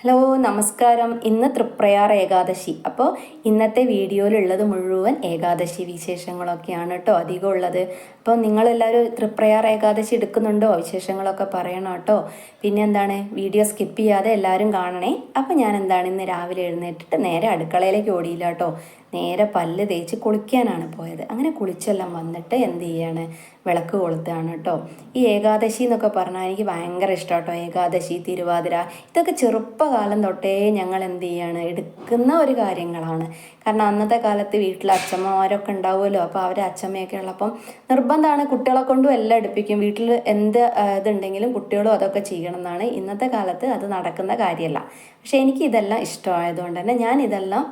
Hello നമസ്കാരം. ഇന്ന് തൃപ്രയാർ ഏകാദശി. അപ്പോൾ ഇന്നത്തെ വീഡിയോയിലുള്ളത് മുഴുവൻ ഏകാദശി വിശേഷങ്ങളൊക്കെയാണ് കേട്ടോ അധികം ഉള്ളത്. അപ്പോൾ നിങ്ങളെല്ലാവരും തൃപ്രയാർ ഏകാദശി എടുക്കുന്നുണ്ടോ? വിശേഷങ്ങളൊക്കെ പറയണം കേട്ടോ. പിന്നെ എന്താണ്, വീഡിയോ സ്കിപ്പ് ചെയ്യാതെ എല്ലാവരും കാണണേ. അപ്പോൾ ഞാൻ എന്താണ് ഇന്ന് രാവിലെ എഴുന്നേറ്റിട്ട് നേരെ അടുക്കളയിലേക്ക് ഓടിയില്ല കേട്ടോ. നേരെ പല്ല് തേച്ച് കുളിക്കാനാണ് പോയത്. അങ്ങനെ കുളിച്ചെല്ലാം വന്നിട്ട് എന്ത് ചെയ്യാണ്, വിളക്ക് കൊളുത്തുകയാണ് കേട്ടോ. ഈ ഏകാദശി എന്നൊക്കെ പറഞ്ഞാൽ എനിക്ക് ഭയങ്കര ഇഷ്ടം കേട്ടോ. ഏകാദശി, തിരുവാതിര, ഇതൊക്കെ ചെറുപ്പകാലം തൊട്ടേ ഞങ്ങൾ എന്ത് ചെയ്യാണ് എടുക്കുന്ന ഒരു കാര്യങ്ങളാണ്. കാരണം അന്നത്തെ കാലത്ത് വീട്ടിൽ അച്ഛമ്മമാരൊക്കെ ഉണ്ടാവുമല്ലോ. അപ്പോൾ അവർ അച്ഛമ്മയൊക്കെ ഉള്ളപ്പം നിർബന്ധമാണ്, കുട്ടികളെ കൊണ്ടും എല്ലാം എടുപ്പിക്കും. വീട്ടിൽ എന്ത് ഇതുണ്ടെങ്കിലും കുട്ടികളും അതൊക്കെ ചെയ്യണം എന്നാണ്. ഇന്നത്തെ കാലത്ത് അത് നടക്കുന്ന കാര്യമല്ല. പക്ഷെ എനിക്ക് ഇതെല്ലാം ഇഷ്ടമായതുകൊണ്ട് തന്നെ ഞാൻ ഇതെല്ലാം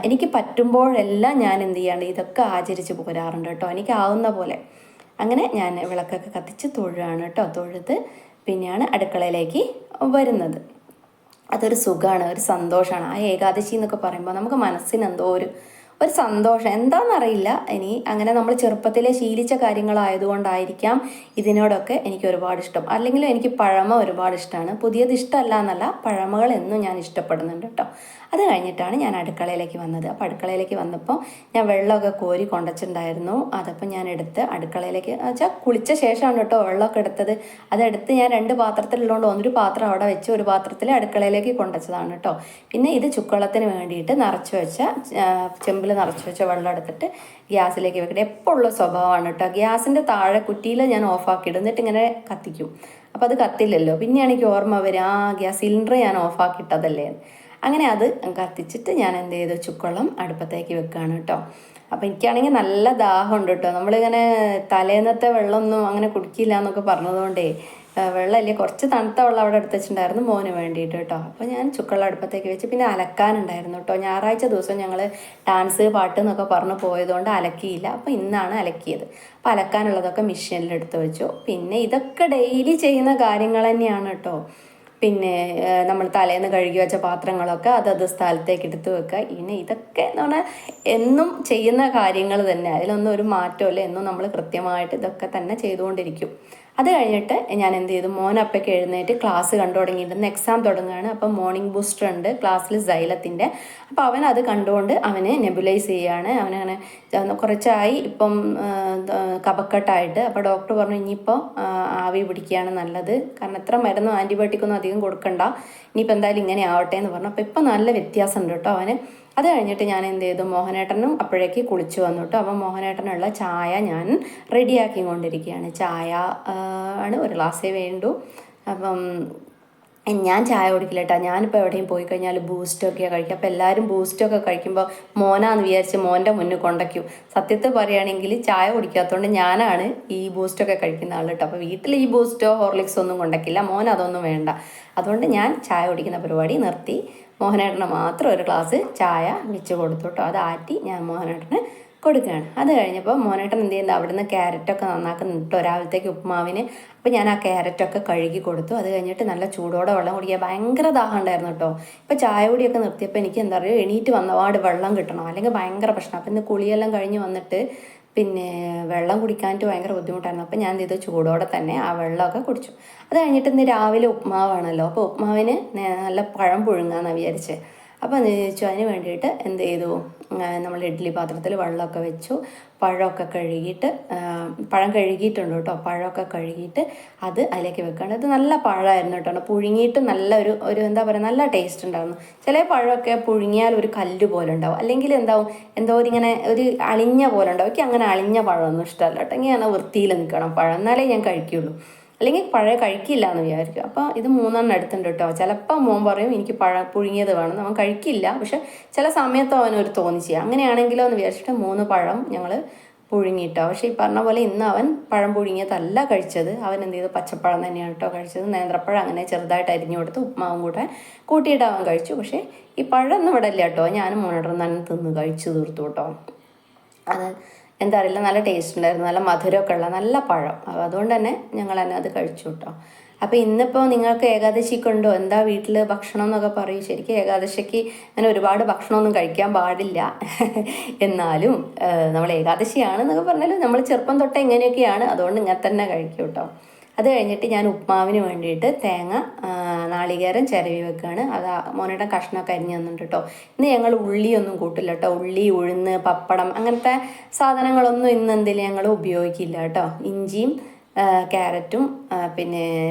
എനിക്ക് പറ്റുമ്പോഴെല്ലാം ഞാൻ എന്ത് ചെയ്യാണ്ട് ഇതൊക്കെ ആചരിച്ച് പോരാറുണ്ട് കേട്ടോ, എനിക്കാവുന്ന പോലെ. അങ്ങനെ ഞാൻ വിളക്കൊക്കെ കത്തിച്ച് തൊഴുകയാണ് കേട്ടോ. തൊഴുത് പിന്നെയാണ് അടുക്കളയിലേക്ക് വരുന്നത്. അതൊരു സുഖമാണ്, ഒരു സന്തോഷമാണ്. ആ ഏകാദശി എന്നൊക്കെ പറയുമ്പോൾ നമുക്ക് മനസ്സിന് എന്തോ ഒരു സന്തോഷം, എന്താണെന്നറിയില്ല. ഇനി അങ്ങനെ നമ്മൾ ചെറുപ്പത്തിലെ ശീലിച്ച കാര്യങ്ങളായതുകൊണ്ടായിരിക്കാം ഇതിനോടൊക്കെ എനിക്ക് ഒരുപാട് ഇഷ്ടം. അല്ലെങ്കിലും എനിക്ക് പഴമ ഒരുപാട് ഇഷ്ടമാണ്. പുതിയത് ഇഷ്ടമല്ല എന്നല്ല, പഴമകൾ എന്നും ഞാൻ ഇഷ്ടപ്പെടുന്നുണ്ട് കേട്ടോ. അത് കഴിഞ്ഞിട്ടാണ് ഞാൻ അടുക്കളയിലേക്ക് വന്നത്. അപ്പോൾ അടുക്കളയിലേക്ക് വന്നപ്പോൾ ഞാൻ വെള്ളമൊക്കെ കോരി കൊണ്ടുവച്ചിട്ടുണ്ടായിരുന്നു. അതപ്പോൾ ഞാൻ എടുത്ത് അടുക്കളയിലേക്ക് വെച്ചാൽ കുളിച്ച ശേഷമാണ് കേട്ടോ വെള്ളമൊക്കെ എടുത്തത്. അതെടുത്ത് ഞാൻ 2 പാത്രത്തിലുള്ളതുകൊണ്ട് ഒന്നൊരു പാത്രം അവിടെ വെച്ച് ഒരു പാത്രത്തിൽ അടുക്കളയിലേക്ക് കൊണ്ടുവച്ചതാണ് കേട്ടോ. പിന്നെ ഇത് ചുക്കുവെള്ളത്തിന് വേണ്ടിയിട്ട് നിറച്ച് വെച്ച ചെമ്പിൽ നിറച്ച് വെച്ച വെള്ളം എടുത്തിട്ട് ഗ്യാസിലേക്ക് വെക്കട്ടെ. എപ്പോൾ ഉള്ള സ്വഭാവമാണ് കേട്ടോ. ഗ്യാസിൻ്റെ താഴെ കുറ്റിയിൽ ഞാൻ ഓഫാക്കിയിടും, എന്നിട്ട് ഇങ്ങനെ കത്തിക്കും. അപ്പോൾ അത് കത്തില്ലല്ലോ. പിന്നെയാണ് എനിക്ക് ഓർമ്മ വരിക, ഗ്യാസ് സിലിണ്ടർ ഞാൻ ഓഫാക്കിയിട്ടതല്ലേ. അങ്ങനെ അത് കത്തിച്ചിട്ട് ഞാൻ എന്ത് ചെയ്തു, ചുക്കുവെള്ളം അടുപ്പത്തേക്ക് വെക്കുകയാണ് കേട്ടോ. അപ്പോൾ എനിക്കാണെങ്കിൽ നല്ല ദാഹമുണ്ട് കേട്ടോ. നമ്മളിങ്ങനെ തലേന്നത്തെ വെള്ളമൊന്നും അങ്ങനെ കുടിക്കില്ല എന്നൊക്കെ പറഞ്ഞതുകൊണ്ടേ വെള്ളമില്ലേ, കുറച്ച് തണുത്ത വെള്ളം അവിടെ എടുത്ത് വെച്ചിട്ടുണ്ടായിരുന്നു മോന് വേണ്ടിയിട്ട് കേട്ടോ. അപ്പോൾ ഞാൻ ചുക്കുവെള്ളം അടുപ്പത്തേക്ക് വെച്ച് പിന്നെ അലക്കാനുണ്ടായിരുന്നു കേട്ടോ. ഞായറാഴ്ച ദിവസം ഞങ്ങൾ ഡാൻസ് പാട്ട് എന്നൊക്കെ പറഞ്ഞ് പോയതുകൊണ്ട് അലക്കിയില്ല. അപ്പോൾ ഇന്നാണ് അലക്കിയത്. അപ്പോൾ അലക്കാനുള്ളതൊക്കെ മെഷീനിൽ എടുത്ത് വെച്ചു. പിന്നെ ഇതൊക്കെ ഡെയിലി ചെയ്യുന്ന കാര്യങ്ങൾ തന്നെയാണ് കേട്ടോ. പിന്നെ നമ്മൾ തലേന്ന് കഴുകി വെച്ച പാത്രങ്ങളൊക്കെ അതത് സ്ഥലത്തേക്ക് എടുത്ത് വെക്കുക. പിന്നെ ഇതൊക്കെ എന്ന് പറഞ്ഞാൽ എന്നും ചെയ്യുന്ന കാര്യങ്ങൾ തന്നെ, അതിലൊന്നും ഒരു മാറ്റമില്ല. എന്നും നമ്മൾ കൃത്യമായിട്ട് ഇതൊക്കെ തന്നെ ചെയ്തുകൊണ്ടിരിക്കും. അത് കഴിഞ്ഞിട്ട് ഞാൻ എന്ത് ചെയ്തു, മോനപ്പൊക്കെ എഴുന്നേറ്റ് ക്ലാസ് കണ്ടു തുടങ്ങിയിട്ടുണ്ട്. എക്സാം തുടങ്ങുകയാണ്. അപ്പം മോർണിംഗ് ബൂസ്റ്റർ ഉണ്ട് ക്ലാസ്സിൽ സൈലത്തിൻ്റെ. അപ്പോൾ അവൻ അത് കണ്ടുകൊണ്ട് അവന് നെബുലൈസ് ചെയ്യുകയാണ്. അവനങ്ങനെ കുറച്ചായി ഇപ്പം കഫക്കെട്ടായിട്ട്. അപ്പോൾ ഡോക്ടർ പറഞ്ഞു ഇനിയിപ്പോൾ ആവി പിടിക്കുകയാണ് നല്ലത്, കാരണം എത്ര മരുന്നും ആൻറ്റിബയോട്ടിക്കൊന്നും അധികം കൊടുക്കണ്ട, ഇനിയിപ്പോൾ എന്തായാലും ഇങ്ങനെ ആവട്ടെ എന്ന് പറഞ്ഞു. അപ്പോൾ ഇപ്പം നല്ല വ്യത്യാസമുണ്ട് കേട്ടോ അവന്. അത് കഴിഞ്ഞിട്ട് ഞാൻ എന്ത് ചെയ്തു, മോഹനേട്ടനും അപ്പോഴേക്ക് കുളിച്ചു വന്നു കേട്ടോ. അപ്പം മോഹനേട്ടനുള്ള ചായ ഞാൻ റെഡിയാക്കി കൊണ്ടിരിക്കുകയാണ്. ചായ ആണ്, ഒരു ഗ്ലാസ്സേ വേണ്ടു. അപ്പം ഞാൻ ചായ കുടിക്കില്ല കേട്ടോ. ഞാനിപ്പോൾ എവിടെയും പോയി കഴിഞ്ഞാൽ ബൂസ്റ്റൊക്കെയാണ് കഴിക്കുക. അപ്പോൾ എല്ലാവരും ബൂസ്റ്റൊക്കെ കഴിക്കുമ്പോൾ മോനാന്ന് വിചാരിച്ച് മോൻ്റെ മുന്നിൽ കൊണ്ടയ്ക്കും. സത്യത്തിൽ പറയുകയാണെങ്കിൽ ചായ കുടിക്കാത്തതുകൊണ്ട് ഞാനാണ് ഈ ബൂസ്റ്റൊക്കെ കഴിക്കുന്ന ആൾ കേട്ടോ. അപ്പോൾ വീട്ടിൽ ഈ ബൂസ്റ്റോ ഹോർലിക്സോ ഒന്നും കൊണ്ടയ്ക്കില്ല, മോൻ അതൊന്നും വേണ്ട. അതുകൊണ്ട് ഞാൻ ചായ കുടിക്കുന്ന പരിപാടി നിർത്തി. മോഹനേട്ടന് മാത്രം ഒരു ഗ്ലാസ് ചായ വെച്ച് കൊടുത്തു കേട്ടോ. അത് ആറ്റി ഞാൻ മോഹനേട്ടന് കൊടുക്കുകയാണ്. അത് കഴിഞ്ഞപ്പോൾ മോനേട്ടൻ എന്ത് ചെയ്യുന്നത്, അവിടുന്ന് ക്യാരറ്റൊക്കെ നന്നാക്കുന്നുണ്ട് കേട്ടോ രാവിലത്തേക്ക് ഉപ്പുമാവിന്. അപ്പോൾ ഞാൻ ആ ക്യാരറ്റൊക്കെ കഴുകി കൊടുത്തു. അത് കഴിഞ്ഞിട്ട് നല്ല ചൂടോടെ വെള്ളം കുടിക്കുക. ഭയങ്കര ദാഹം ഉണ്ടായിരുന്നു കേട്ടോ. ഇപ്പോൾ ചായ കുടിയൊക്കെ നിർത്തിയപ്പോൾ എനിക്ക് എന്താ പറയുക, എണീറ്റ് വന്നപാട് വെള്ളം കിട്ടണം, അല്ലെങ്കിൽ ഭയങ്കര പ്രശ്നം. അപ്പോൾ ഇന്ന് കുളിയെല്ലാം കഴിഞ്ഞ് വന്നിട്ട് പിന്നെ വെള്ളം കുടിക്കാനായിട്ട് ഭയങ്കര ബുദ്ധിമുട്ടായിരുന്നു. അപ്പോൾ ഞാൻ എന്ത് ചെയ്തു, ചൂടോടെ തന്നെ ആ വെള്ളമൊക്കെ കുടിച്ചു. അത് കഴിഞ്ഞിട്ട് ഇന്ന് രാവിലെ ഉപ്പുമാവാണല്ലോ. അപ്പോൾ ഉപ്പുമാവിന് നല്ല പഴം പുഴുങ്ങാമെന്നാണ് വിചാരിച്ചത്. അപ്പോൾ എന്ന് ചോദിച്ചു, അതിന് വേണ്ടിയിട്ട് എന്ത് ചെയ്തു, നമ്മൾ ഇഡ്ഡലി പാത്രത്തിൽ വെള്ളമൊക്കെ വെച്ചു. പഴമൊക്കെ കഴുകിയിട്ട്, പഴം കഴുകിയിട്ടുണ്ട് കേട്ടോ. പഴമൊക്കെ കഴുകിയിട്ട് അത് അതിലേക്ക് വെക്കുകയാണ്. ഇത് നല്ല പഴമായിരുന്നു കേട്ടോ. പുഴുങ്ങിയിട്ട് നല്ല ഒരു എന്താ പറയുക, നല്ല ടേസ്റ്റ് ഉണ്ടായിരുന്നു. ചില പഴമൊക്കെ പുഴുങ്ങിയാൽ ഒരു കല്ല് പോലെ ഉണ്ടാവും, അല്ലെങ്കിൽ എന്താവും, എന്തോ ഇങ്ങനെ ഒരു അളിഞ്ഞ പോലെ ഉണ്ടാവും. എനിക്ക് അങ്ങനെ അളിഞ്ഞ പഴമൊന്നും ഇഷ്ടമല്ല കേട്ടോ. ഇങ്ങനെ വൃത്തിയിൽ നിൽക്കണം പഴം, എന്നാലേ ഞാൻ കഴിക്കുകയുള്ളൂ. അല്ലെങ്കിൽ പഴം കഴിക്കില്ല എന്ന് വിചാരിക്കും. അപ്പോൾ ഇത് 3 എടുത്തുണ്ട് കേട്ടോ. ചിലപ്പോൾ മോൻ പറയും എനിക്ക് പഴം പുഴുങ്ങിയത് വേണം, അവൻ കഴിക്കില്ല. പക്ഷെ ചില സമയത്ത് അവനൊരു തോന്നിച്ച് അങ്ങനെയാണെങ്കിലോ എന്ന് വിചാരിച്ചിട്ട് 3 പഴം ഞങ്ങൾ പുഴുങ്ങിയിട്ടോ. പക്ഷേ ഈ പറഞ്ഞ പോലെ ഇന്ന് അവൻ പഴം പുഴുങ്ങിയതല്ല കഴിച്ചത്. അവൻ എന്ത് ചെയ്തു, പച്ചപ്പഴം തന്നെയാണ് കേട്ടോ കഴിച്ചത്. നേന്ത്രപ്പഴം അങ്ങനെ ചെറുതായിട്ട് അരിഞ്ഞു കൊടുത്ത് ഉപ്പുമാവും കൂടെ കൂട്ടിയിട്ട് അവൻ കഴിച്ചു. പക്ഷേ ഈ പഴം ഒന്നും ഇവിടെ ഇല്ല കേട്ടോ. ഞാനും മോനോടൊന്നും തന്നെ തിന്ന് കഴിച്ചു തീർത്തു കേട്ടോ. അത് എന്താ അറിയില്ല, നല്ല ടേസ്റ്റ് ഉണ്ടായിരുന്നു, നല്ല മധുരമൊക്കെ ഉള്ള നല്ല പഴം. അതുകൊണ്ട് തന്നെ ഞങ്ങൾ തന്നെ അത് കഴിച്ചു കേട്ടോ. അപ്പോൾ ഇന്നിപ്പോൾ നിങ്ങൾക്ക് ഏകാദശിക്ക് ഉണ്ടോ, എന്താ വീട്ടിൽ ഭക്ഷണം എന്നൊക്കെ പറയും. ശരിക്കും ഏകാദശിക്ക് അങ്ങനെ ഒരുപാട് ഭക്ഷണമൊന്നും കഴിക്കാൻ പാടില്ല. എന്നാലും നമ്മൾ ഏകാദശിയാണെന്നൊക്കെ പറഞ്ഞാലും നമ്മൾ ചെറുപ്പം തൊട്ടേ ഇങ്ങനെയൊക്കെയാണ്, അതുകൊണ്ട് ഇങ്ങനെ തന്നെ കഴിക്കും കേട്ടോ. അത് കഴിഞ്ഞിട്ട് ഞാൻ ഉപ്മാവിന് വേണ്ടിയിട്ട് തേങ്ങ നാളികേരം ചിരവി വെക്കുകയാണ്. അത് മോനേട്ടൻ കഷ്ണമൊക്കെ അരിഞ്ഞ് തന്നിട്ട് കേട്ടോ. ഇന്ന് ഞങ്ങൾ ഉള്ളിയൊന്നും കൂട്ടില്ല കേട്ടോ. ഉള്ളി, ഉഴുന്ന്, പപ്പടം അങ്ങനത്തെ സാധനങ്ങളൊന്നും ഇന്ന് എന്തെങ്കിലും ഞങ്ങൾ ഉപയോഗിക്കില്ല കേട്ടോ. ഇഞ്ചിയും ക്യാരറ്റും പിന്നെ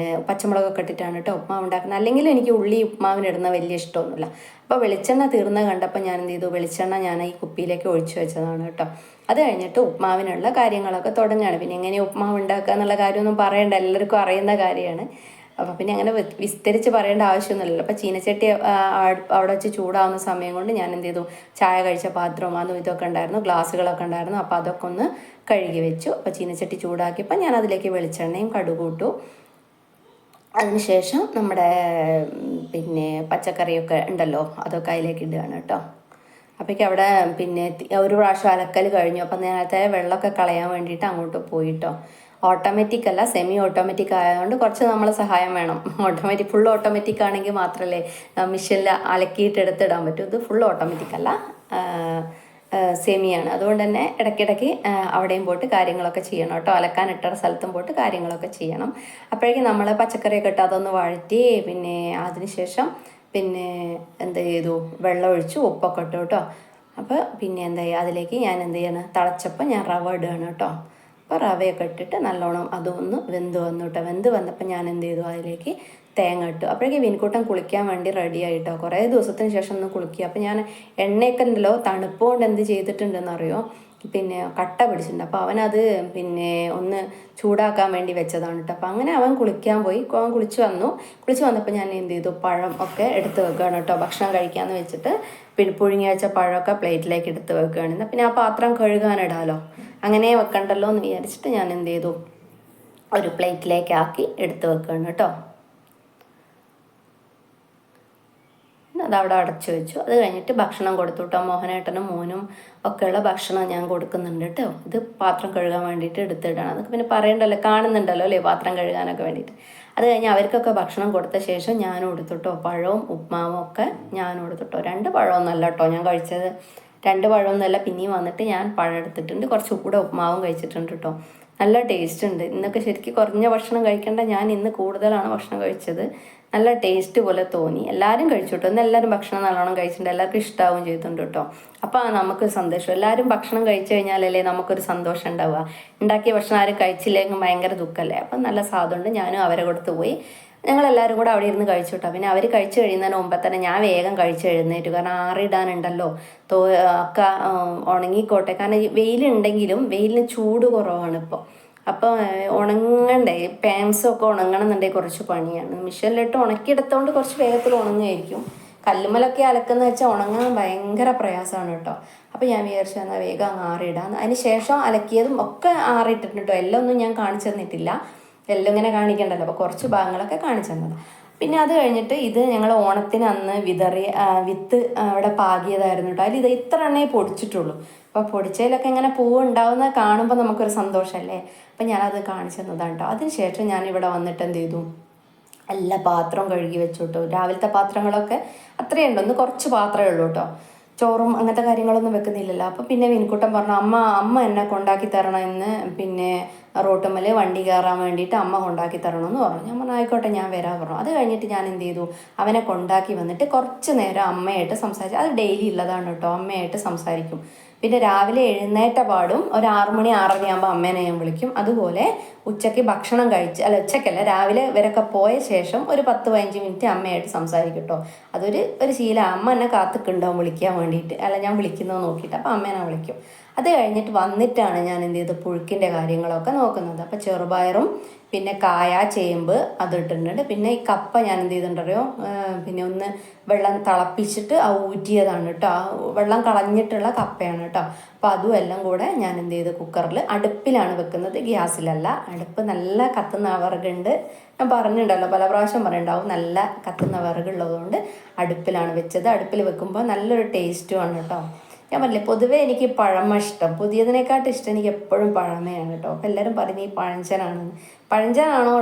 പച്ചമുളകൊക്കെ ഇട്ടിട്ടാണ് കേട്ടോ ഉപ്മാവ് ഉണ്ടാക്കുന്നത്. അല്ലെങ്കിലും എനിക്ക് ഉള്ളി ഉപ്മാവിനിടുന്ന വലിയ ഇഷ്ടമൊന്നുമില്ല. അപ്പോൾ വെളിച്ചെണ്ണ തീർന്ന് കണ്ടപ്പോൾ ഞാൻ എന്ത് ചെയ്തു, വെളിച്ചെണ്ണ ഞാൻ ഈ കുപ്പിയിലേക്ക് ഒഴിച്ചു വെച്ചതാണ് കേട്ടോ. അത് കഴിഞ്ഞിട്ട് ഉപ്മാവിനുള്ള കാര്യങ്ങളൊക്കെ തുടങ്ങുകയാണ്. പിന്നെ എങ്ങനെ ഉപ്മാവ് ഉണ്ടാക്കുക എന്നുള്ള കാര്യമൊന്നും പറയണ്ട, എല്ലാവർക്കും അറിയുന്ന കാര്യമാണ്. അപ്പോൾ പിന്നെ അങ്ങനെ വിസ്തരിച്ച് പറയേണ്ട ആവശ്യമൊന്നുമില്ലല്ലോ. അപ്പോൾ ചീനച്ചട്ടി അവിടെ വെച്ച് ചൂടാവുന്ന സമയം കൊണ്ട് ഞാൻ എന്ത് ചെയ്തു, ചായ കഴിച്ച പാത്രവും അതും ഇതൊക്കെ ഉണ്ടായിരുന്നു, ഗ്ലാസ്സുകളൊക്കെ ഉണ്ടായിരുന്നു. അപ്പോൾ അതൊക്കെ ഒന്ന് കഴുകി വെച്ചു. അപ്പോൾ ചീനച്ചട്ടി ചൂടാക്കിയപ്പോൾ ഞാൻ അതിലേക്ക് വെളിച്ചെണ്ണയും കടുകും ഇട്ടു. അതിനുശേഷം നമ്മുടെ പിന്നെ പച്ചക്കറിയൊക്കെ ഉണ്ടല്ലോ അതൊക്കെ അതിലേക്ക് ഇടുകയാണ് കേട്ടോ. അപ്പോഴേക്കും അവിടെ പിന്നെ ഒരു പ്രാവശ്യം അലക്കൽ കഴിഞ്ഞു. അപ്പം നേരത്തെ വെള്ളമൊക്കെ കളയാൻ വേണ്ടിയിട്ട് അങ്ങോട്ട് പോയിട്ടോ. ഓട്ടോമാറ്റിക് അല്ല, സെമി ഓട്ടോമാറ്റിക് ആയതുകൊണ്ട് കുറച്ച് നമ്മളെ സഹായം വേണം. ഫുൾ ഓട്ടോമാറ്റിക് ആണെങ്കിൽ മാത്രമല്ലേ മെഷീനിൽ അലക്കിയിട്ട് എടുത്തിടാൻ പറ്റൂ. ഇത് ഫുൾ ഓട്ടോമാറ്റിക് അല്ല, സെമിയാണ്. അതുകൊണ്ട് തന്നെ ഇടയ്ക്കിടയ്ക്ക് അവിടെയും പോയിട്ട് കാര്യങ്ങളൊക്കെ ചെയ്യണം കേട്ടോ. അലക്കാൻ ഇട്ട സ്ഥലത്തും പോയിട്ട് കാര്യങ്ങളൊക്കെ ചെയ്യണം. അപ്പോഴേക്കും നമ്മൾ പച്ചക്കറിയൊക്കെ ഇട്ട് അതൊന്ന് വഴറ്റി പിന്നെ അതിനുശേഷം പിന്നെ എന്ത് ചെയ്തു, വെള്ളം ഒഴിച്ചു, ഉപ്പൊക്കെ ഇട്ടു കേട്ടോ. അപ്പോൾ പിന്നെ എന്താ ചെയ്യുക, അതിലേക്ക് ഞാൻ എന്ത് ചെയ്യണം, തിളച്ചപ്പോൾ ഞാൻ റവ ഇടുകയാണ് കേട്ടോ. അപ്പോൾ റവയൊക്കെ ഇട്ടിട്ട് നല്ലോണം അതൊന്ന് വെന്ത് വന്നു കേട്ടോ. വെന്ത് വന്നപ്പോൾ ഞാൻ എന്ത് ചെയ്തു, അതിലേക്ക് തേങ്ങ ഇട്ടു. അപ്പോഴേക്കും വിൻകൂട്ടൻ കുളിക്കാൻ വേണ്ടി റെഡി ആയിട്ടോ. കുറേ ദിവസത്തിന് ശേഷം ഒന്ന് കുളിക്കുക. അപ്പോൾ ഞാൻ എണ്ണയൊക്കെ ഉണ്ടല്ലോ തണുപ്പ് കൊണ്ട് എന്ത് ചെയ്തിട്ടുണ്ടെന്ന് അറിയോ, പിന്നെ കട്ട പിടിച്ചിട്ടുണ്ട്. അപ്പോൾ അവനത് പിന്നെ ഒന്ന് ചൂടാക്കാൻ വേണ്ടി വെച്ചതാണ് കേട്ടോ. അപ്പോൾ അങ്ങനെ അവൻ കുളിക്കാൻ പോയി. അവൻ കുളിച്ച് വന്നപ്പോൾ ഞാൻ എന്ത് ചെയ്തു, പഴം ഒക്കെ എടുത്ത് വെക്കുകയാണ് കേട്ടോ. ഭക്ഷണം കഴിക്കാമെന്ന് വെച്ചിട്ട് പിന്നെ പുഴുങ്ങി വെച്ച പഴമൊക്കെ പ്ലേറ്റിലേക്ക് എടുത്ത് വെക്കുകയാണ്. എന്നാൽ പിന്നെ ആ പാത്രം കഴുകാനിടാമല്ലോ, അങ്ങനെ വെക്കണ്ടല്ലോ എന്ന് വിചാരിച്ചിട്ട് ഞാൻ എന്ത് ചെയ്തു, ഒരു പ്ലേറ്റിലേക്ക് ആക്കി എടുത്ത് വെക്കുകയാണ് കേട്ടോ. അതവിടെ അടച്ചു വെച്ചു. അത് കഴിഞ്ഞിട്ട് ഭക്ഷണം കൊടുത്തു കേട്ടോ. മോഹനേട്ടനും മോനും ഒക്കെയുള്ള ഭക്ഷണം ഞാൻ കൊടുക്കുന്നുണ്ട് കേട്ടോ. ഇത് പാത്രം കഴുകാൻ വേണ്ടിയിട്ട് എടുത്തിടാണ്. അതൊക്കെ പിന്നെ പറയണ്ടല്ലോ, കാണുന്നുണ്ടല്ലോ അല്ലേ പാത്രം കഴുകാനൊക്കെ വേണ്ടിയിട്ട്. അത് കഴിഞ്ഞ് അവർക്കൊക്കെ ഭക്ഷണം കൊടുത്ത ശേഷം ഞാനും എടുത്തുട്ടോ. പഴവും ഉപ്മാവും ഒക്കെ ഞാനും എടുത്തുട്ടോ. 2 പഴമൊന്നുമല്ല കേട്ടോ ഞാൻ കഴിച്ചത്, 2 പഴമൊന്നുമല്ല. പിന്നെയും വന്നിട്ട് ഞാൻ പഴം എടുത്തിട്ടുണ്ട്, കുറച്ച് കൂടെ ഉപ്മാവും കഴിച്ചിട്ടുണ്ട് കേട്ടോ. നല്ല ടേസ്റ്റ് ഉണ്ട്. ഇന്നൊക്കെ ശരിക്കും കുറഞ്ഞ ഭക്ഷണം കഴിക്കേണ്ട ഞാൻ ഇന്ന് കൂടുതലാണ് ഭക്ഷണം കഴിച്ചത്. നല്ല ടേസ്റ്റ് പോലെ തോന്നി. എല്ലാവരും കഴിച്ചു കേട്ടോ. ഇന്ന് എല്ലാവരും ഭക്ഷണം നല്ലോണം കഴിച്ചിട്ടുണ്ട്, എല്ലാവർക്കും ഇഷ്ടമാവും ചെയ്തിട്ടുണ്ട് കേട്ടോ. അപ്പോൾ നമുക്ക് സന്തോഷം. എല്ലാവരും ഭക്ഷണം കഴിച്ചു കഴിഞ്ഞാലല്ലേ നമുക്കൊരു സന്തോഷം ഉണ്ടാവുക. ഉണ്ടാക്കിയ ഭക്ഷണം ആരും കഴിച്ചില്ലെങ്കിൽ ഭയങ്കര ദുഃഖമല്ലേ. അപ്പം നല്ല സാധനമുണ്ട്. ഞാനും അവരെ കൊടുത്ത് പോയി. ഞങ്ങളെല്ലാവരും കൂടെ അവിടെ ഇരുന്ന് കഴിച്ചു കേട്ടോ. പിന്നെ അവർ കഴിച്ചു കഴിയുന്നതിന് മുമ്പേ തന്നെ ഞാൻ വേഗം കഴിച്ച് എഴുന്നേറ്റു. കാരണം ആറിടാനുണ്ടല്ലോ, ഒക്കെ ഉണങ്ങിക്കോട്ടെ. കാരണം വെയിലുണ്ടെങ്കിലും വെയിലിന് ചൂട് കുറവാണ് ഇപ്പോൾ. അപ്പോൾ ഉണങ്ങണ്ടേ, പാൻസൊക്കെ ഉണങ്ങണമെന്നുണ്ടെങ്കിൽ കുറച്ച് പണിയാണ്. മിഷീനിലിട്ട് ഉണക്കിയെടുത്തോണ്ട് കുറച്ച് വേഗത്തിൽ ഉണങ്ങുമായിരിക്കും. കല്ലുമ്മലൊക്കെ അലക്കുന്ന വെച്ചാൽ ഉണങ്ങാൻ ഭയങ്കര പ്രയാസമാണ് കേട്ടോ. അപ്പോൾ ഞാൻ വിചാരിച്ചു എന്നാൽ വേഗം അങ്ങ് ആറിയിടാം. അതിന് ശേഷം അലക്കിയതും ഒക്കെ ആറിയിട്ടിട്ടുണ്ട് കേട്ടോ. എല്ലാം ഒന്നും ഞാൻ കാണിച്ചു തന്നിട്ടില്ല, എല്ലാം ഇങ്ങനെ കാണിക്കണ്ടല്ലോ. അപ്പോൾ കുറച്ച് ഭാഗങ്ങളൊക്കെ കാണിച്ചു തന്നത്. പിന്നെ അത് കഴിഞ്ഞിട്ട് ഇത് ഞങ്ങൾ ഓണത്തിന് അന്ന് വിത്ത് അവിടെ പാകിയതായിരുന്നു കേട്ടോ. അതിൽ ഇത് ഇത്ര എണ്ണേ പൊടിച്ചിട്ടുള്ളൂ. അപ്പോൾ പൊടിച്ചതിലൊക്കെ ഇങ്ങനെ പൂവ് ഉണ്ടാവുന്ന കാണുമ്പോൾ നമുക്കൊരു സന്തോഷമല്ലേ. അപ്പം ഞാനത് കാണിച്ചു തന്നതാണ് കേട്ടോ. അതിന് ശേഷം ഞാനിവിടെ വന്നിട്ട് എന്ത് ചെയ്തു, എല്ലാ പാത്രവും കഴുകി വെച്ചു കേട്ടോ. രാവിലത്തെ പാത്രങ്ങളൊക്കെ അത്രയേ ഉണ്ടോ, ഒന്ന് കുറച്ച് പാത്രമേ ഉള്ളൂ കേട്ടോ. ചോറും അങ്ങനത്തെ കാര്യങ്ങളൊന്നും വെക്കുന്നില്ലല്ലോ. അപ്പോൾ പിന്നെ വിൻകുട്ടൻ പറഞ്ഞു, അമ്മ എന്നെ കൊണ്ടാക്കി തരണം ഇന്ന്, പിന്നെ റോട്ടുമ്മൽ വണ്ടി കയറാൻ വേണ്ടിയിട്ട് അമ്മ കൊണ്ടാക്കി തരണമെന്ന് പറഞ്ഞു. ഞാൻ പറഞ്ഞു ആയിക്കോട്ടെ ഞാൻ വരാൻ പറഞ്ഞു. അത് കഴിഞ്ഞിട്ട് ഞാൻ എന്ത് ചെയ്തു, അവനെ കൊണ്ടാക്കി വന്നിട്ട് കുറച്ച് നേരം അമ്മയായിട്ട് സംസാരിച്ചു. അത് ഡെയിലി ഉള്ളതാണ് കേട്ടോ, അമ്മയായിട്ട് സംസാരിക്കും. പിന്നെ രാവിലെ എഴുന്നേറ്റ പാടും ഒരു 6 മണി 6:30 ആകുമ്പോൾ അമ്മേനെ ഞാൻ വിളിക്കും. അതുപോലെ ഉച്ചയ്ക്ക് ഭക്ഷണം കഴിച്ച് ഉച്ചയ്ക്കല്ല, രാവിലെ ഇവരൊക്കെ പോയ ശേഷം ഒരു 10-15 മിനിറ്റ് അമ്മയായിട്ട് സംസാരിക്കും കേട്ടോ. ഒരു ശീലം. അമ്മ എന്നെ കാത്തിക്കുണ്ടാവും വിളിക്കാൻ വേണ്ടിയിട്ട്, ഞാൻ വിളിക്കുന്നത് നോക്കിയിട്ട്. അപ്പോൾ അമ്മേനെ വിളിക്കും. അത് കഴിഞ്ഞിട്ട് വന്നിട്ടാണ് ഞാൻ എന്ത് ചെയ്ത് പുഴുക്കിൻ്റെ കാര്യങ്ങളൊക്കെ നോക്കുന്നത്. അപ്പോൾ ചെറുപയറും പിന്നെ കായ, ചേമ്പ് അതിട്ടിട്ടുണ്ട്. പിന്നെ ഈ കപ്പ ഞാൻ എന്ത് ചെയ്തിട്ടുണ്ടോ, പിന്നെ ഒന്ന് വെള്ളം തിളപ്പിച്ചിട്ട് ഊറ്റിയതാണ് കേട്ടോ. വെള്ളം കളഞ്ഞിട്ടുള്ള കപ്പയാണ് കേട്ടോ. അപ്പോൾ അതും എല്ലാം കൂടെ ഞാൻ എന്ത് ചെയ്ത് കുക്കറിൽ അടുപ്പിലാണ് വെക്കുന്നത്, ഗ്യാസിലല്ല. അടുപ്പ് നല്ല കത്തുന്ന വിറകുണ്ട്, ഞാൻ പറഞ്ഞിട്ടുണ്ടല്ലോ, പല പ്രാവശ്യം പറയുന്നുണ്ടാവും. നല്ല കത്തുന്ന വിറകുള്ളതുകൊണ്ട് അടുപ്പിലാണ് വെച്ചത്. അടുപ്പിൽ വെക്കുമ്പോൾ നല്ലൊരു ടേസ്റ്റുമാണ് കേട്ടോ. ഞാൻ പറഞ്ഞില്ലേ, പൊതുവേ എനിക്ക് പഴമ ഇഷ്ടം, പുതിയതിനെക്കാട്ടും ഇഷ്ടം എനിക്ക് എപ്പോഴും പഴമയാണ് കേട്ടോ. അപ്പോൾ എല്ലാവരും പറയുന്നത് ഈ പഴഞ്ചനാണോ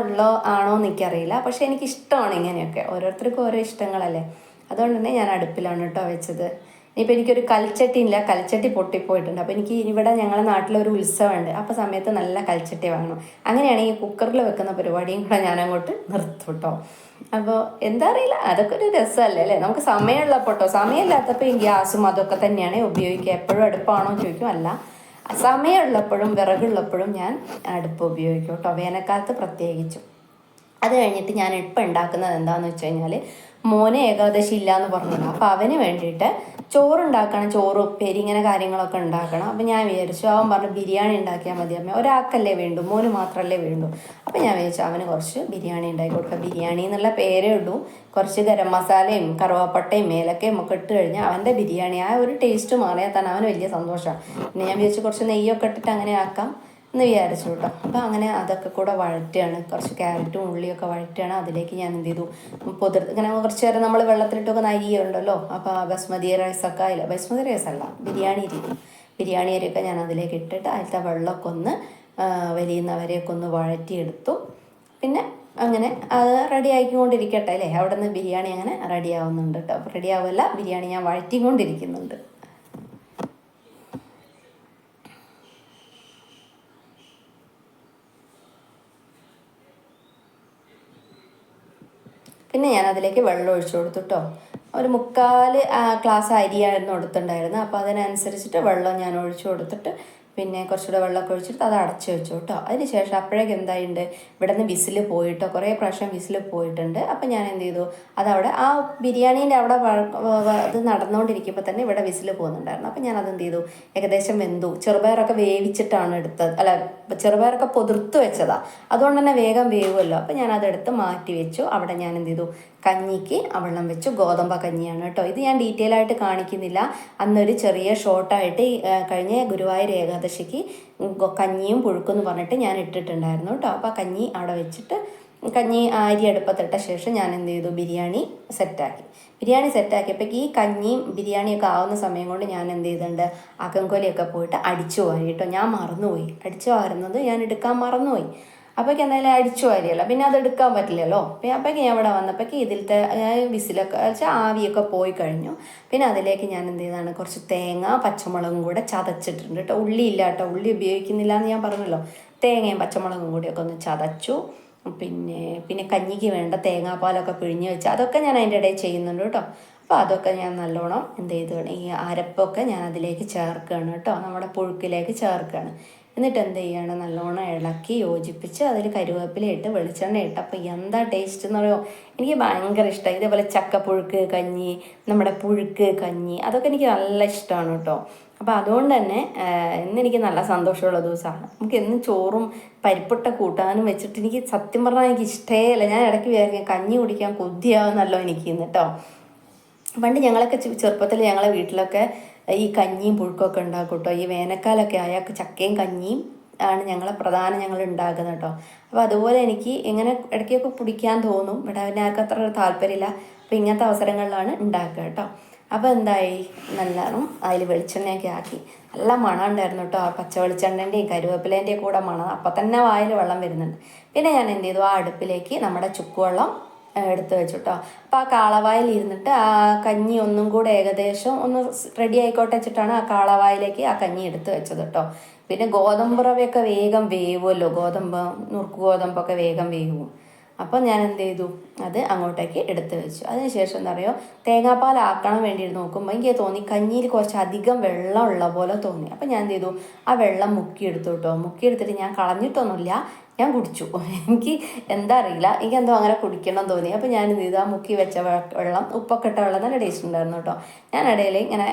ആണോ എന്ന് എനിക്കറിയില്ല, പക്ഷെ എനിക്കിഷ്ടമാണ് ഇങ്ങനെയൊക്കെ. ഓരോരുത്തർക്കും ഓരോ ഇഷ്ടങ്ങളല്ലേ. അതുകൊണ്ട് തന്നെ ഞാൻ അടുപ്പിലാണ് കേട്ടോ വെച്ചത്. ഇനിയിപ്പോൾ എനിക്കൊരു കൽച്ചട്ടി ഇല്ല, കൽച്ചട്ടി പൊട്ടിപ്പോയിട്ടുണ്ട്. അപ്പോൾ എനിക്ക് ഇവിടെ ഞങ്ങളുടെ നാട്ടിലൊരു ഉത്സവമുണ്ട്, അപ്പോൾ സമയത്ത് നല്ല കൽച്ചട്ടി വാങ്ങണം. അങ്ങനെയാണെങ്കിൽ കുക്കറിൽ വെക്കുന്ന പരിപാടിയും കൂടെ ഞാൻ അങ്ങോട്ട് നിർത്തും കേട്ടോ. അപ്പോൾ എന്താ അറിയില്ല, അതൊക്കെ ഒരു രസമല്ലേ അല്ലേ. നമുക്ക് സമയമുള്ളപ്പോൾ കേട്ടോ, സമയമില്ലാത്തപ്പോൾ ഈ ഗ്യാസും അതൊക്കെ തന്നെയാണ് ഉപയോഗിക്കുക. എപ്പോഴും അടുപ്പാണോ ചോദിക്കും, അല്ല, സമയമുള്ളപ്പോഴും വിറകുള്ളപ്പോഴും ഞാൻ അടുപ്പ് ഉപയോഗിക്കും കേട്ടോ, വേനൽക്കാലത്ത് പ്രത്യേകിച്ചും. അത് കഴിഞ്ഞിട്ട് ഞാൻ ഇപ്പം ഉണ്ടാക്കുന്നത് എന്താണെന്ന് വെച്ച് കഴിഞ്ഞാൽ, മോനെ ഏകാദശി ഇല്ല എന്ന് പറഞ്ഞിട്ടുണ്ട്. അപ്പോൾ അവന് വേണ്ടിയിട്ട് ചോറുണ്ടാക്കണം, ചോറ് ഉപ്പേരി ഇങ്ങനെ കാര്യങ്ങളൊക്കെ ഉണ്ടാക്കണം. അപ്പോൾ ഞാൻ വിചാരിച്ചു, അവൻ പറഞ്ഞു ബിരിയാണി ഉണ്ടാക്കിയാൽ മതി അമ്മ, ഒരാൾക്കല്ലേ വേണ്ടൂ, മോന് മാത്രമല്ലേ വേണ്ടൂ. അപ്പോൾ ഞാൻ വിചാരിച്ചു അവന് കുറച്ച് ബിരിയാണി ഉണ്ടാക്കി കൊടുക്കാം. ബിരിയാണി എന്നുള്ള പേരേ ഉള്ളൂ, കുറച്ച് ഗരം മസാലയും കറുവാപ്പട്ടയും ഏലക്കയും ഒക്കെ ഇട്ട് കഴിഞ്ഞാൽ അവൻ്റെ ബിരിയാണി ആ ഒരു ടേസ്റ്റ് മാറിയാൽ തന്നെ അവന് വലിയ സന്തോഷമാണ്. പിന്നെ ഞാൻ വിചാരിച്ചു കുറച്ച് നെയ്യൊക്കെ ഇട്ടിട്ട് അങ്ങനെ ആക്കാം എന്ന് വിചാരിച്ചു കേട്ടോ. അപ്പോൾ അങ്ങനെ അതൊക്കെ കൂടെ വഴറ്റുകയാണ്, കുറച്ച് ക്യാരറ്റും ഉള്ളിയൊക്കെ വഴറ്റുകയാണ്. അതിലേക്ക് ഞാൻ എന്ത് ചെയ്തു, ഇങ്ങനെ കുറച്ച് നേരം നമ്മൾ വെള്ളത്തിലിട്ടൊക്കെ ഉണ്ടല്ലോ. അപ്പോൾ ബസ്മതി റൈസൊക്കെ അതിൽ, ബസ്മതി റൈസല്ല, ബിരിയാണി അരിയൊക്കെ ഞാൻ അതിലേക്ക് ഇട്ടിട്ട് അതിലത്തെ വെള്ളമൊക്കെ ഒന്ന് വലിയുന്നവരെയൊക്കെ ഒന്ന് വഴറ്റിയെടുത്തു. പിന്നെ അങ്ങനെ അത് റെഡി ആയിക്കൊണ്ടിരിക്കട്ടെ അല്ലേ. അവിടെ നിന്ന് ബിരിയാണി അങ്ങനെ റെഡി ആവുന്നുണ്ട് കേട്ടോ. റെഡി ആവുമല്ല, ബിരിയാണി ഞാൻ വഴറ്റിക്കൊണ്ടിരിക്കുന്നുണ്ട്. പിന്നെ ഞാൻ അതിലേക്ക് വെള്ളം ഒഴിച്ചു കൊടുത്തു കേട്ടോ. ഒരു 3/4 ഗ്ലാസ് അരിയായിരുന്നു എടുത്തിട്ടുണ്ടായിരുന്നത്. അപ്പോൾ അതിനനുസരിച്ചിട്ട് വെള്ളം ഞാൻ ഒഴിച്ചു കൊടുത്തിട്ട് പിന്നെ കുറച്ചുകൂടെ വെള്ളമൊക്കെ ഒഴിച്ചിട്ട് അത് അടച്ചു വെച്ചു കേട്ടോ. അതിന് ശേഷം അപ്പോഴേക്കും എന്തായിട്ടുണ്ട്, ഇവിടെ നിന്ന് വിസിൽ പോയിട്ടോ, കുറേ പ്രാവശ്യം വിസിൽ പോയിട്ടുണ്ട്. അപ്പം ഞാൻ എന്ത് ചെയ്തു, അതവിടെ ആ ബിരിയാണീൻ്റെ അവിടെ അത് നടന്നുകൊണ്ടിരിക്കുമ്പോൾ തന്നെ ഇവിടെ വിസിൽ പോകുന്നുണ്ടായിരുന്നു. അപ്പം ഞാൻ അതെന്ത് ചെയ്തു, ഏകദേശം വെന്തു. ചെറുപയറൊക്കെ വേവിച്ചിട്ടാണ് എടുത്തത്, അല്ല ചെറുപയറൊക്കെ പൊതിർത്ത് വെച്ചതാണ്, അതുകൊണ്ട് തന്നെ വേഗം വേവുമല്ലോ. അപ്പം ഞാൻ അതെടുത്ത് മാറ്റി വെച്ചു. അവിടെ ഞാൻ എന്ത് ചെയ്തു, കഞ്ഞിക്ക് വെള്ളം വെച്ചു. ഗോതമ്പ കഞ്ഞിയാണ് കേട്ടോ. ഇത് ഞാൻ ഡീറ്റെയിൽ ആയിട്ട് കാണിക്കുന്നില്ല. അന്നൊരു ചെറിയ ഷോർട്ടായിട്ട് കഴിഞ്ഞ ഗുരുവായൂർ ഏകാദശിക്ക് കഞ്ഞിയും പുഴുക്കെന്ന് പറഞ്ഞിട്ട് ഞാൻ ഇട്ടിട്ടുണ്ടായിരുന്നു കേട്ടോ. അപ്പോൾ കഞ്ഞി അവിടെ വെച്ചിട്ട് കഞ്ഞി അരി അടുപ്പത്തിട്ട ശേഷം ഞാൻ എന്ത് ചെയ്തു, ബിരിയാണി സെറ്റാക്കിയപ്പോൾ ഈ കഞ്ഞിയും ബിരിയാണിയൊക്കെ ആവുന്ന സമയം കൊണ്ട് ഞാൻ എന്ത് ചെയ്തിട്ടുണ്ട്, അകംകൊലയൊക്കെ പോയിട്ട് അടിച്ചു വാരി കേട്ടോ. ഞാൻ മറന്നുപോയി, അടിച്ചു വാരുന്നത് ഞാൻ എടുക്കാൻ മറന്നുപോയി. അപ്പോഴേക്ക് എന്തായാലും അടിച്ചു വാരിയല്ലോ, പിന്നെ അത് എടുക്കാൻ പറ്റില്ലല്ലോ. പിന്നെ അപ്പോഴേക്ക് ഞാൻ ഇവിടെ വന്നപ്പോഴേക്ക് ഇതിലത്തെ വിസിലൊക്കെ വെച്ചാൽ ആവിയൊക്കെ പോയി കഴിഞ്ഞു. പിന്നെ അതിലേക്ക് ഞാൻ എന്ത് ചെയ്താണ്, കുറച്ച് തേങ്ങ പച്ചമുളകും കൂടെ ചതച്ചിട്ടുണ്ട് കേട്ടോ. ഉള്ളി ഇല്ല കേട്ടോ, ഉള്ളി ഉപയോഗിക്കുന്നില്ല എന്ന് ഞാൻ പറഞ്ഞല്ലോ. തേങ്ങയും പച്ചമുളകും കൂടിയൊക്കെ ഒന്ന് ചതച്ചു. പിന്നെ കഞ്ഞിക്ക് വേണ്ട തേങ്ങാപ്പാലൊക്കെ പിഴിഞ്ഞ് വെച്ച് അതൊക്കെ ഞാൻ അതിൻ്റെ ഇടയിൽ ചെയ്യുന്നുണ്ട് കേട്ടോ. അപ്പോൾ അതൊക്കെ ഞാൻ നല്ലോണം എന്ത് ചെയ്തു, ഈ അരപ്പൊക്കെ ഞാൻ അതിലേക്ക് ചേർക്കുകയാണ് കേട്ടോ, നമ്മുടെ പുഴുക്കിലേക്ക് ചേർക്കുകയാണ്. എന്നിട്ട് എന്ത് ചെയ്യാണ്, നല്ലോണം ഇളക്കി യോജിപ്പിച്ച് അതിൽ കരുവേപ്പില ഇട്ട് വെളിച്ചെണ്ണ ഇട്ട്. അപ്പോൾ എന്താ ടേസ്റ്റ് എന്ന് പറയുമോ, എനിക്ക് ഭയങ്കര ഇഷ്ടമായി. ഇതേപോലെ ചക്കപ്പുഴുക്ക് കഞ്ഞി, നമ്മുടെ പുഴുക്ക് കഞ്ഞി, അതൊക്കെ എനിക്ക് നല്ല ഇഷ്ടമാണ് കേട്ടോ. അപ്പോൾ അതുകൊണ്ട് തന്നെ ഇന്നെനിക്ക് നല്ല സന്തോഷമുള്ള ദിവസമാണ്. നമുക്ക് എന്നും ചോറും പരിപ്പിട്ട കൂട്ടാനും വെച്ചിട്ട് എനിക്ക് സത്യം പറഞ്ഞാൽ എനിക്ക് ഇഷ്ടമേ അല്ല. ഞാൻ ഇടയ്ക്ക് വിചാരിക്കും കഞ്ഞി കുടിക്കാൻ കൊതിയാവുന്നല്ലോ എനിക്ക് ഇന്ന് കേട്ടോ. പണ്ട് ഞങ്ങളൊക്കെ ചെറുപ്പത്തിൽ ഞങ്ങളെ വീട്ടിലൊക്കെ ഈ കഞ്ഞിയും പുഴുക്കൊക്കെ ഉണ്ടാക്കും കേട്ടോ. ഈ വേനൽക്കാലമൊക്കെ ആയാൽ ചക്കയും കഞ്ഞിയും ആണ് ഞങ്ങൾ ഉണ്ടാക്കുന്നത് കേട്ടോ. അപ്പോൾ അതുപോലെ എനിക്ക് ഇങ്ങനെ ഇടയ്ക്കൊക്കെ കുടിക്കാൻ തോന്നും. ഇവിടെ പിന്നെ ആർക്കും അത്ര താല്പര്യമില്ല. അപ്പോൾ ഇങ്ങനത്തെ അവസരങ്ങളിലാണ് ഉണ്ടാക്കുക കേട്ടോ. അപ്പോൾ എന്തായി, നല്ലോണം അതിൽ വെളിച്ചെണ്ണയൊക്കെ ആക്കി നല്ല മണം ഉണ്ടായിരുന്നു കേട്ടോ. പച്ച വെളിച്ചെണ്ണൻ്റെയും കരുവേപ്പിലേൻ്റെയും കൂടെ മണം, അപ്പം തന്നെ വായിൽ വെള്ളം വരുന്നുണ്ട്. പിന്നെ ഞാൻ എന്ത് ചെയ്തു, ആ അടുപ്പിലേക്ക് നമ്മുടെ ചുക്കുവെള്ളം എടുത്ത് വെച്ചു കേട്ടോ. അപ്പോൾ ആ കാളവായിൽ ഇരുന്നിട്ട് ആ കഞ്ഞി ഒന്നും കൂടെ ഏകദേശം ഒന്ന് റെഡി ആയിക്കോട്ടെ വെച്ചിട്ടാണ് ആ കാളവായിലേക്ക് ആ കഞ്ഞി എടുത്ത് വെച്ചത് കേട്ടോ. പിന്നെ ഗോതമ്പ് റവയൊക്കെ വേഗം വേവുമല്ലോ, നുറുക്ക് ഗോതമ്പൊക്കെ വേഗം വേവും. അപ്പോൾ ഞാൻ എന്ത് ചെയ്തു, അത് അങ്ങോട്ടേക്ക് എടുത്ത് വെച്ചു. അതിനുശേഷം എന്താ പറയുക, തേങ്ങാപ്പാൽ ആക്കണം വേണ്ടി നോക്കുമ്പോൾ എനിക്ക് തോന്നി കഞ്ഞിയിൽ കുറച്ച് അധികം വെള്ളം ഉള്ള പോലെ തോന്നി. അപ്പോൾ ഞാൻ എന്ത് ചെയ്തു, ആ വെള്ളം മുക്കിയെടുത്തു കേട്ടോ. മുക്കിയെടുത്തിട്ട് ഞാൻ കളഞ്ഞിട്ടൊന്നുമില്ല, ഞാൻ കുടിച്ചു. എനിക്ക് എന്താ അറിയില്ല, എനിക്ക് എന്തോ അങ്ങനെ കുടിക്കണം തോന്നി. അപ്പോൾ ഞാൻ എന്ത് ചെയ്തു, ആ മുക്കി വെച്ച വെള്ളം, ഉപ്പൊക്കെ ഇട്ട വെള്ളം നല്ല ടേസ്റ്റ് ഉണ്ടായിരുന്നു കേട്ടോ. ഞാൻ ഇടയിൽ ഇങ്ങനെ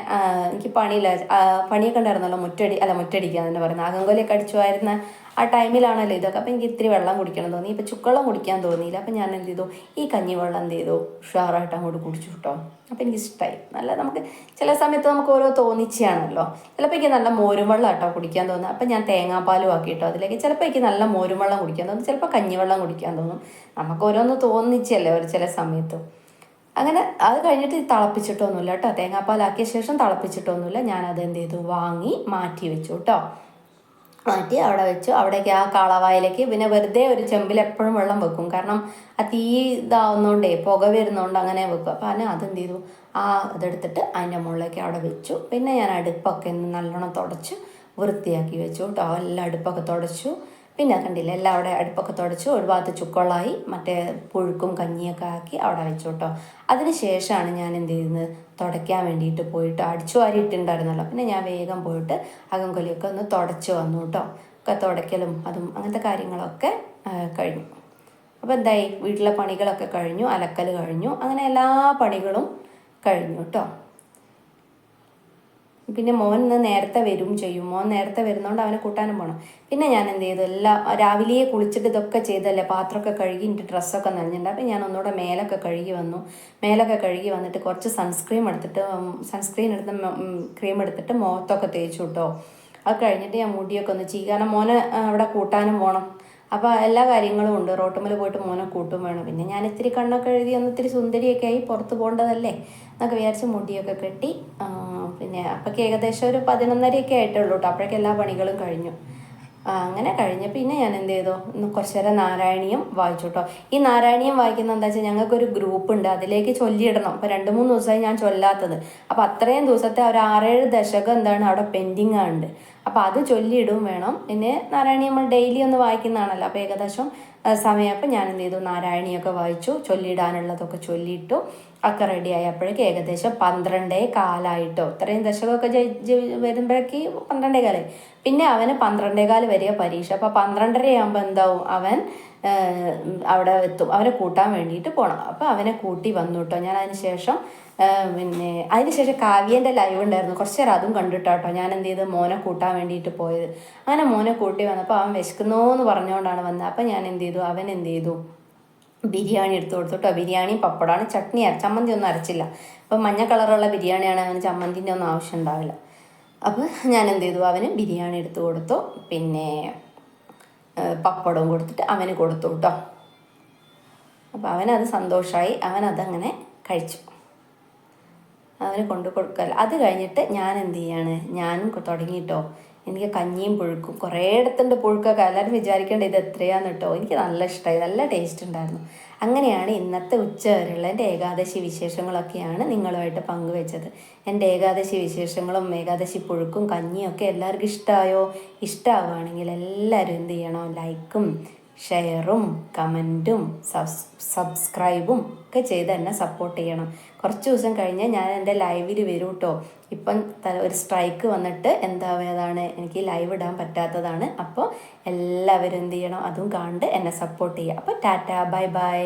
എനിക്ക് പണിയൊക്കെ ഉണ്ടായിരുന്നല്ലോ, മുറ്റടിക്കുക തന്നെ പറയുന്നത്, അകങ്കൊലയൊക്കെ അടിച്ചു വരുന്ന ആ ടൈമിലാണല്ലോ ഇതൊക്കെ. അപ്പോൾ എനിക്ക് ഇത്തിരി വെള്ളം കുടിക്കണം തോന്നി. ഇപ്പോൾ ചുക്കുവെള്ളം കുടിക്കാൻ തോന്നിയില്ല. അപ്പോൾ ഞാൻ എന്ത് ചെയ്തു, ഈ കഞ്ഞിവെള്ളം എന്ത് ചെയ്തു, ഉഷാറായിട്ട് അങ്ങോട്ട് കുടിച്ചു കേട്ടോ. അപ്പോൾ എനിക്ക് ഇഷ്ടമായി. നല്ല നമുക്ക് ചില സമയത്ത് നമുക്ക് ഓരോ തോന്നിച്ചാണല്ലോ. ചിലപ്പോൾ എനിക്ക് നല്ല മോരും വെള്ളം കേട്ടോ കുടിക്കാൻ തോന്നുന്നു. അപ്പോൾ ഞാൻ തേങ്ങാപ്പാലും ആക്കി കേട്ടോ അതിലേക്ക്. ചിലപ്പോൾ എനിക്ക് നല്ല മോരും വെള്ളം കുടിക്കാൻ തോന്നും, ചിലപ്പോൾ കഞ്ഞിവെള്ളം കുടിക്കാൻ തോന്നും. നമുക്ക് ഓരോന്ന് തോന്നിച്ചല്ലേ ഒരു ചില സമയത്ത്. അങ്ങനെ അത് കഴിഞ്ഞിട്ട് തിളപ്പിച്ചിട്ടൊന്നുമില്ല കേട്ടോ. തേങ്ങാപ്പാലാക്കിയ ശേഷം തിളപ്പിച്ചിട്ടൊന്നുമില്ല. ഞാനത് എന്ത് ചെയ്തു, വാങ്ങി മാറ്റി വെച്ചു കേട്ടോ. മാറ്റി അവിടെ വെച്ചു. അവിടേക്ക് ആ കാളവായിലേക്ക് പിന്നെ വെറുതെ ഒരു ചെമ്പിൽ എപ്പോഴും വെള്ളം വെക്കും. കാരണം ആ തീ ഇതാവുന്നതുകൊണ്ടേ പുക വരുന്നതുകൊണ്ട് അങ്ങനെ വെക്കും. അപ്പോൾ അതെന്ത് ചെയ്തു, ആ ഇതെടുത്തിട്ട് അതിൻ്റെ മുകളിലേക്ക് അവിടെ വെച്ചു. പിന്നെ ഞാൻ അടുപ്പൊക്കെ നല്ലോണം തുടച്ച് വൃത്തിയാക്കി വെച്ചു കേട്ടോ. എല്ലാം അടുപ്പൊക്കെ തുടച്ചു. പിന്നെ കണ്ടില്ല എല്ലാം അവിടെ അടുപ്പൊക്കെ തുടച്ചു. ഒരു ഭാഗത്ത് ചുക്കുവെള്ളമായി മറ്റേ പുഴുക്കും കഞ്ഞിയൊക്കെ ആക്കി അവിടെ വെച്ചു കേട്ടോ. അതിന് ശേഷമാണ് ഞാൻ എന്ത് ചെയ്യുന്നത്, തുടയ്ക്കാൻ വേണ്ടിയിട്ട് പോയിട്ട് അടിച്ചു വാരിയിട്ടുണ്ടായിരുന്നല്ലോ. പിന്നെ ഞാൻ വേഗം പോയിട്ട് അകംകൊലിയൊക്കെ ഒന്ന് തുടച്ച് വന്നു കേട്ടോ. ഒക്കെ തുടയ്ക്കലും അതും അങ്ങനത്തെ കാര്യങ്ങളൊക്കെ കഴിഞ്ഞു. അപ്പോൾ എന്തായി, വീട്ടിലെ പണികളൊക്കെ കഴിഞ്ഞു, അലക്കൽ കഴിഞ്ഞു, അങ്ങനെ എല്ലാ പണികളും കഴിഞ്ഞു കേട്ടോ. പിന്നെ മോൻ ഇന്ന് നേരത്തെ വരും ചെയ്യും. മോൻ നേരത്തെ വരുന്നതുകൊണ്ട് അവനെ കൂട്ടാനും പോകണം. പിന്നെ ഞാൻ എന്ത് ചെയ്തു, എല്ലാം രാവിലെ കുളിച്ചിട്ട് ഇതൊക്കെ ചെയ്തല്ലേ, പാത്രമൊക്കെ കഴുകി എൻ്റെ ഡ്രസ്സൊക്കെ നനഞ്ഞിട്ടുണ്ട്. അപ്പം ഞാൻ ഒന്നുകൂടെ മേലൊക്കെ കഴുകി വന്നു. മേലൊക്കെ കഴുകി വന്നിട്ട് കുറച്ച് സൺസ്ക്രീൻ എടുത്ത് ക്രീം എടുത്തിട്ട് മുഖത്തൊക്കെ തേച്ചു കേട്ടോ. അത് കഴിഞ്ഞിട്ട് ഞാൻ മുടിയൊക്കെ ഒന്ന് ചെയ്യും. കാരണം മോനെ അവിടെ കൂട്ടാനും പോകണം. അപ്പോൾ എല്ലാ കാര്യങ്ങളും ഉണ്ട്. റോട്ടുമ്മൽ പോയിട്ട് മോനെ കൂട്ടും വേണം. പിന്നെ ഞാൻ ഇത്തിരി കണ്ണൊക്കെ എഴുതി ഇത്തിരി സുന്ദരിയൊക്കെ ആയി പുറത്ത് പോകേണ്ടതല്ലേ എന്നൊക്കെ വിചാരിച്ച് മുടിയൊക്കെ കെട്ടി. പിന്നെ അപ്പോഴേക്ക് ഏകദേശം ഒരു 11:30 ആയിട്ടുള്ളൂ കേട്ടോ. അപ്പോഴേക്കും എല്ലാ പണികളും കഴിഞ്ഞു. അങ്ങനെ കഴിഞ്ഞ് പിന്നെ ഞാൻ എന്ത് ചെയ്തു, കുറച്ച് നേരം നാരായണീയം വായിച്ചു കേട്ടോ. ഈ നാരായണീയം വായിക്കുന്ന എന്താ വെച്ചാൽ ഞങ്ങൾക്കൊരു ഗ്രൂപ്പ് ഉണ്ട്, അതിലേക്ക് ചൊല്ലിയിടണം. അപ്പോൾ 2-3 ദിവസമായി ഞാൻ ചൊല്ലാത്തത്. അപ്പോൾ അത്രയും ദിവസത്തെ ഒരു 6-7 ദശകം എന്താണ് അവിടെ പെൻഡിങ് ഉണ്ട്. അപ്പോൾ അത് ചൊല്ലിയിടും വേണം. പിന്നെ നാരായണീയം നമ്മൾ ഡെയിലി ഒന്ന് വായിക്കുന്നതാണല്ലോ. അപ്പോൾ ഏകദേശം സമയപ്പോൾ ഞാൻ എന്ത് ചെയ്തു, നാരായണിയൊക്കെ വായിച്ചു, ചൊല്ലിയിടാനുള്ളതൊക്കെ ചൊല്ലിയിട്ടു. ഒക്കെ റെഡി ആയപ്പോഴേക്ക് ഏകദേശം 12:15 ഇത്രയും ദശകമൊക്കെ വരുമ്പോഴേക്ക് 12:15. പിന്നെ അവന് 12:15 വരെ പരീക്ഷ. അപ്പോൾ 12:30 ആകുമ്പോൾ എന്താവും, അവൻ അവിടെ എത്തും. അവനെ കൂട്ടാൻ വേണ്ടിയിട്ട് പോകണം. അപ്പോൾ അവനെ കൂട്ടി വന്നു കേട്ടോ. ഞാൻ അതിനുശേഷം കാവ്യേൻ്റെ ലൈവ് ഉണ്ടായിരുന്നു, കുറച്ച് നേരം അതും കണ്ടിട്ടോ. ഞാൻ എന്ത് ചെയ്ത്, മോനെ കൂട്ടാൻ വേണ്ടിയിട്ട് പോയത്. അങ്ങനെ മോനെ കൂട്ടി വന്നപ്പോൾ അവൻ വിശക്കുന്നോ എന്ന് പറഞ്ഞുകൊണ്ടാണ് വന്നത്. അപ്പം ഞാൻ എന്ത് ചെയ്തു, അവൻ എന്ത് ചെയ്തു, ബിരിയാണി എടുത്ത് കൊടുത്തു കേട്ടോ. ബിരിയാണി പപ്പടമാണ്, ചമ്മന്തി ഒന്നും അരച്ചില്ല. അപ്പം മഞ്ഞ കളറുള്ള ബിരിയാണിയാണ്, അവന് ചമ്മന്തിൻ്റെ ഒന്നും ആവശ്യം ഉണ്ടാവില്ല. അപ്പോൾ ഞാൻ എന്ത് ചെയ്തു, അവന് ബിരിയാണി എടുത്ത് കൊടുത്തു. പിന്നെ പപ്പടവും കൊടുത്തിട്ട് അവന് കൊടുത്തു കേട്ടോ. അപ്പോൾ അവനത് സന്തോഷമായി, അവനതങ്ങനെ കഴിച്ചു. അവന് കൊണ്ട് കൊടുക്കല്ല. അത് കഴിഞ്ഞിട്ട് ഞാൻ എന്ത് ചെയ്യാണ്, ഞാനും തുടങ്ങിയിട്ടോ. എനിക്ക് കഞ്ഞിയും പുഴുക്കും കുറേ ഇടത്തുണ്ട് പുഴുക്കൊക്കെ. എല്ലാവരും വിചാരിക്കേണ്ട ഇത് എത്രയാന്ന് കേട്ടോ. എനിക്ക് നല്ല ഇഷ്ടമായി, നല്ല ടേസ്റ്റ് ഉണ്ടായിരുന്നു. അങ്ങനെയാണ് ഇന്നത്തെ ഉച്ച വരെയുള്ള എൻ്റെ ഏകാദശി വിശേഷങ്ങളൊക്കെയാണ് നിങ്ങളുമായിട്ട് പങ്കുവെച്ചത്. എൻ്റെ ഏകാദശി വിശേഷങ്ങളും ഏകാദശി പുഴുക്കും കഞ്ഞിയും ഒക്കെ എല്ലാവർക്കും ഇഷ്ടമായോ? ഇഷ്ടമാവുകയാണെങ്കിൽ എല്ലാവരും എന്ത് ചെയ്യണം, ലൈക്കും ഷെയറും കമൻറ്റും സബ്സ്ക്രൈബും ഒക്കെ ചെയ്ത് എന്നെ സപ്പോർട്ട് ചെയ്യണം. കുറച്ച് ദിവസം കഴിഞ്ഞ് ഞാൻ എൻ്റെ ലൈവിൽ വരും കേട്ടോ. ഇപ്പം ഒരു സ്ട്രൈക്ക് വന്നിട്ട് ഏതാണ് എനിക്ക് ലൈവ് ഇടാൻ പറ്റാത്തതാണ്. അപ്പോൾ എല്ലാവരും എന്ത് ചെയ്യണം, അതും കണ്ട് എന്നെ സപ്പോർട്ട് ചെയ്യുക. അപ്പോൾ ടാറ്റാ, ബൈ ബൈ.